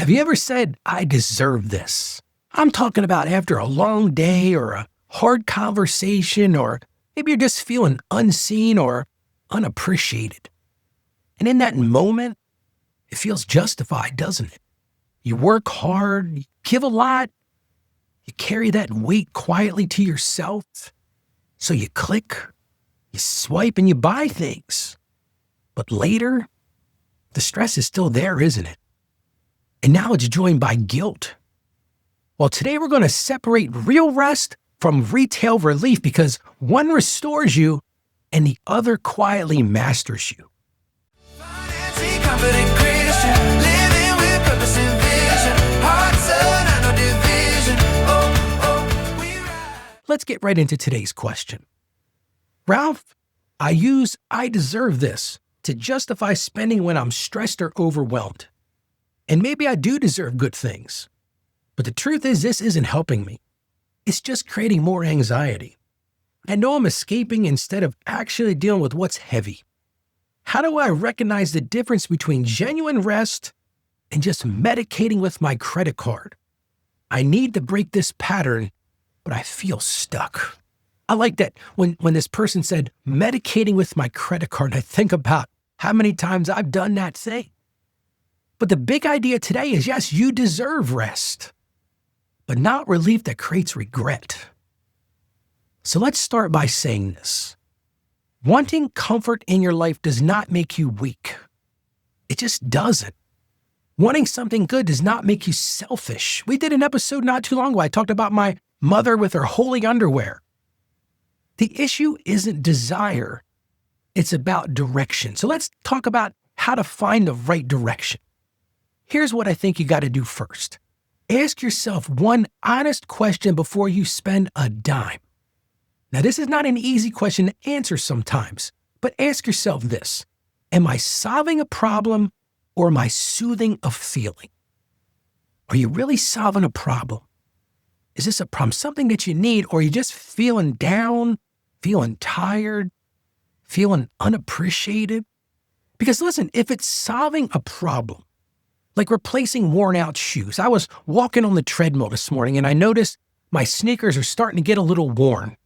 Have you ever said, I deserve this? I'm talking about after a long day or a hard conversation, or maybe you're just feeling unseen or unappreciated. And in that moment, it feels justified, doesn't it? You work hard, you give a lot, you carry that weight quietly to yourself. So you click, you swipe, and you buy things. But later, the stress is still there, isn't it? And now it's joined by guilt. Well, today we're going to separate real rest from retail relief, because one restores you and the other quietly masters you. Let's get right into today's question. Ralph, I use I deserve this to justify spending when I'm stressed or overwhelmed. And maybe I do deserve good things. But the truth is, this isn't helping me. It's just creating more anxiety. I know I'm escaping instead of actually dealing with what's heavy. How do I recognize the difference between genuine rest and just medicating with my credit card? I need to break this pattern, but I feel stuck. I like that when this person said, medicating with my credit card, I think about how many times I've done that thing. But the big idea today is, yes, you deserve rest, but not relief that creates regret. So let's start by saying this. Wanting comfort in your life does not make you weak. It just doesn't. Wanting something good does not make you selfish. We did an episode not too long ago. I talked about my mother with her holy underwear. The issue isn't desire. It's about direction. So let's talk about how to find the right direction. Here's what I think you got to do first. Ask yourself one honest question before you spend a dime. Now, this is not an easy question to answer sometimes, but ask yourself this. Am I solving a problem, or am I soothing a feeling? Are you really solving a problem? Is this a problem, something that you need, or are you just feeling down, feeling tired, feeling unappreciated? Because listen, if it's solving a problem, like replacing worn out shoes. I was walking on the treadmill this morning and I noticed my sneakers are starting to get a little worn.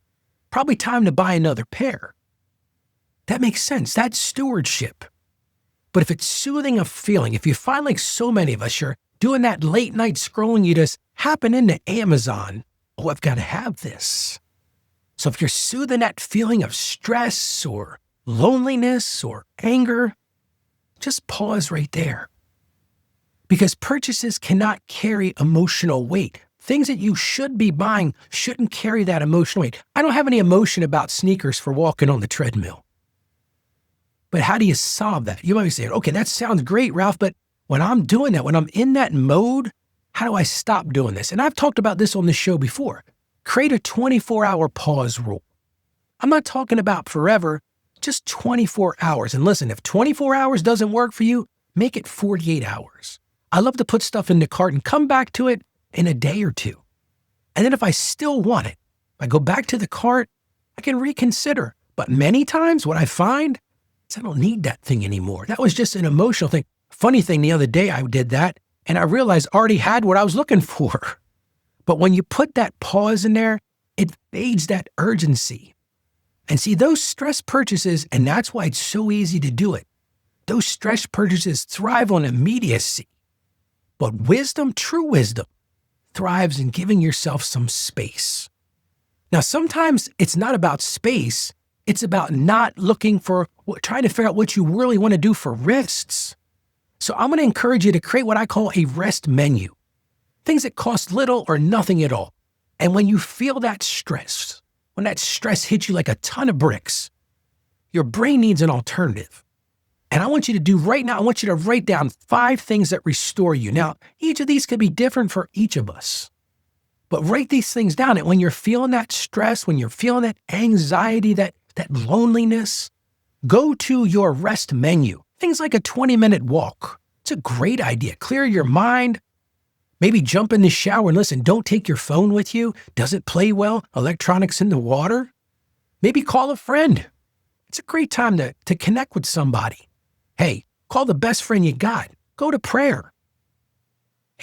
Probably time to buy another pair. That makes sense. That's stewardship. But if it's soothing a feeling, if you find, like so many of us, you're doing that late night scrolling, you just happen into Amazon. Oh, I've got to have this. So if you're soothing that feeling of stress or loneliness or anger, just pause right there. Because purchases cannot carry emotional weight. Things that you should be buying shouldn't carry that emotional weight. I don't have any emotion about sneakers for walking on the treadmill. But how do you solve that? You might be saying, okay, that sounds great, Ralph, but when I'm doing that, when I'm in that mode, how do I stop doing this? And I've talked about this on the show before. Create a 24-hour pause rule. I'm not talking about forever, just 24 hours. And listen, if 24 hours doesn't work for you, make it 48 hours. I love to put stuff in the cart and come back to it in a day or two. And then if I still want it, I go back to the cart, I can reconsider. But many times what I find is I don't need that thing anymore. That was just an emotional thing. Funny thing, the other day I did that and I realized I already had what I was looking for. But when you put that pause in there, it fades that urgency. And see, those stress purchases, and that's why it's so easy to do it, those stress purchases thrive on immediacy. But wisdom, true wisdom, thrives in giving yourself some space. Now, sometimes it's not about space. It's about not looking for, trying to figure out what you really want to do for rests. So I'm going to encourage you to create what I call a rest menu. Things that cost little or nothing at all. And when you feel that stress, when that stress hits you like a ton of bricks, your brain needs an alternative. And I want you to do right now, I want you to write down 5 things that restore you. Now, each of these could be different for each of us. But write these things down. And when you're feeling that stress, when you're feeling that anxiety, that loneliness, go to your rest menu. Things like a 20-minute walk. It's a great idea. Clear your mind. Maybe jump in the shower and listen, don't take your phone with you. Does it play well? Electronics in the water? Maybe call a friend. It's a great time to connect with somebody. Hey, call the best friend you got. Go to prayer.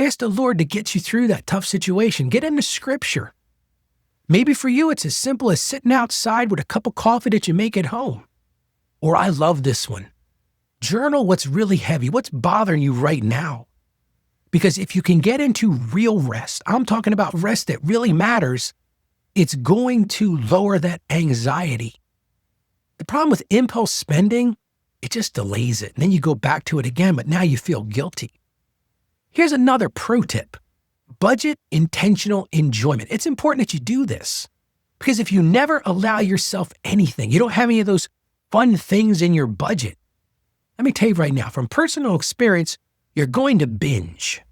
Ask the Lord to get you through that tough situation. Get into Scripture. Maybe for you, it's as simple as sitting outside with a cup of coffee that you make at home. Or I love this one. Journal what's really heavy, what's bothering you right now. Because if you can get into real rest, I'm talking about rest that really matters, it's going to lower that anxiety. The problem with impulse spending, it just delays it. And then you go back to it again, but now you feel guilty. Here's another pro tip. Budget intentional enjoyment. It's important that you do this. Because if you never allow yourself anything, you don't have any of those fun things in your budget. Let me tell you right now, from personal experience, you're going to binge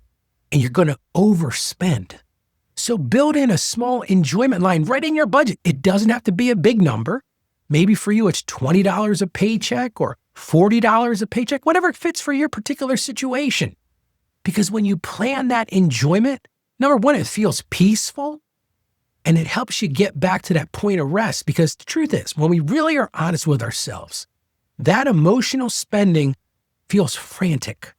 and you're going to overspend. So build in a small enjoyment line right in your budget. It doesn't have to be a big number. Maybe for you, it's $20 a paycheck or $40 a paycheck, whatever fits for your particular situation. Because when you plan that enjoyment, number one, it feels peaceful and it helps you get back to that point of rest. Because the truth is, when we really are honest with ourselves, that emotional spending feels frantic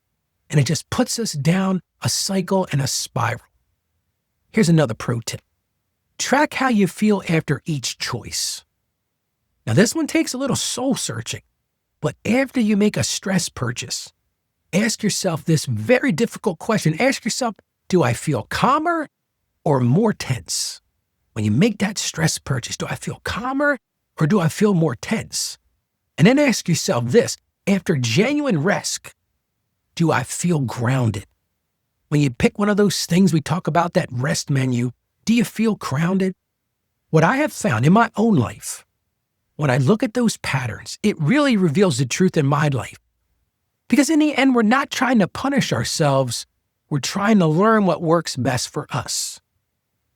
and it just puts us down a cycle and a spiral. Here's another pro tip. Track how you feel after each choice. Now, this one takes a little soul searching, but after you make a stress purchase, ask yourself this very difficult question. Ask yourself, do I feel calmer or more tense? When you make that stress purchase, do I feel calmer or do I feel more tense? And then ask yourself this, after genuine rest, do I feel grounded? When you pick one of those things we talk about, that rest menu, do you feel grounded? What I have found in my own life, when I look at those patterns, it really reveals the truth in my life. Because in the end, we're not trying to punish ourselves. We're trying to learn what works best for us.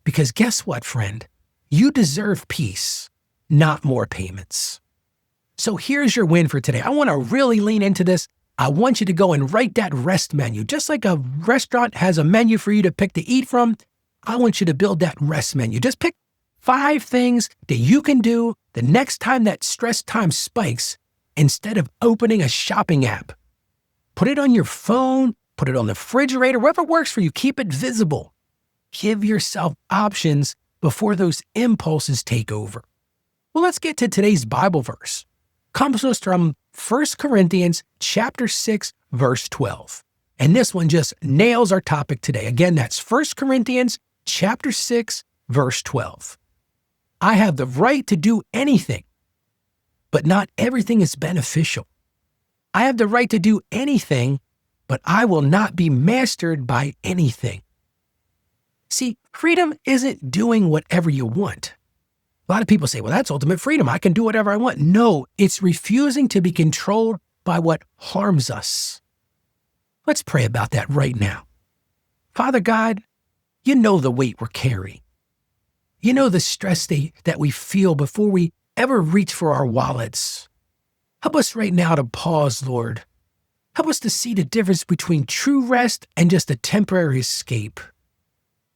Because guess what, friend? You deserve peace, not more payments. So here's your win for today. I want to really lean into this. I want you to go and write that rest menu. Just like a restaurant has a menu for you to pick to eat from, I want you to build that rest menu. Just pick 5 things that you can do the next time that stress time spikes instead of opening a shopping app. Put it on your phone, put it on the refrigerator, wherever works for you. Keep it visible. Give yourself options before those impulses take over. Well, let's get to today's Bible verse. Comes to us from 1 Corinthians chapter 6, verse 12. And this one just nails our topic today. Again, that's 1 Corinthians chapter 6, verse 12. I have the right to do anything, but not everything is beneficial. I have the right to do anything, but I will not be mastered by anything. See, freedom isn't doing whatever you want. A lot of people say, well, that's ultimate freedom. I can do whatever I want. No, it's refusing to be controlled by what harms us. Let's pray about that right now. Father God, you know the weight we're carrying. You know the stress that we feel before we ever reach for our wallets. Help us right now to pause, Lord. Help us to see the difference between true rest and just a temporary escape.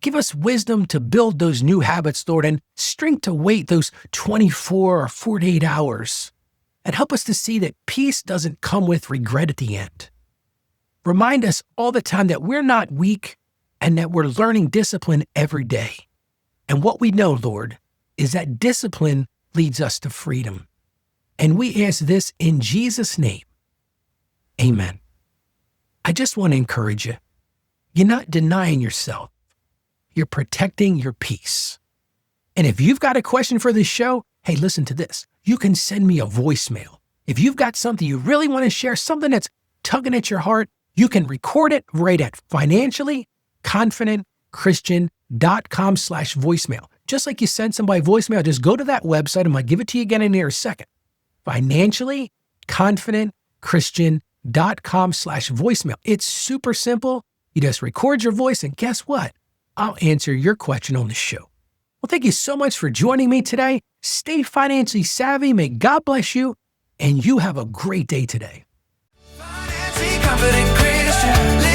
Give us wisdom to build those new habits, Lord, and strength to wait those 24 or 48 hours. And help us to see that peace doesn't come with regret at the end. Remind us all the time that we're not weak and that we're learning discipline every day. And what we know, Lord, is that discipline leads us to freedom. And we ask this in Jesus' name. Amen. I just want to encourage you. You're not denying yourself. You're protecting your peace. And if you've got a question for this show, hey, listen to this. You can send me a voicemail. If you've got something you really want to share, something that's tugging at your heart, you can record it right at financiallyconfidentchristian.com/voicemail. Just like you send somebody voicemail, just go to that website. I'm going to give it to you again in here a second. financiallyconfidentchristian.com/voicemail. It's super simple. You just record your voice and guess what? I'll answer your question on the show. Well, thank you so much for joining me today. Stay financially savvy. May God bless you, and you have a great day today. Financially confident Christian.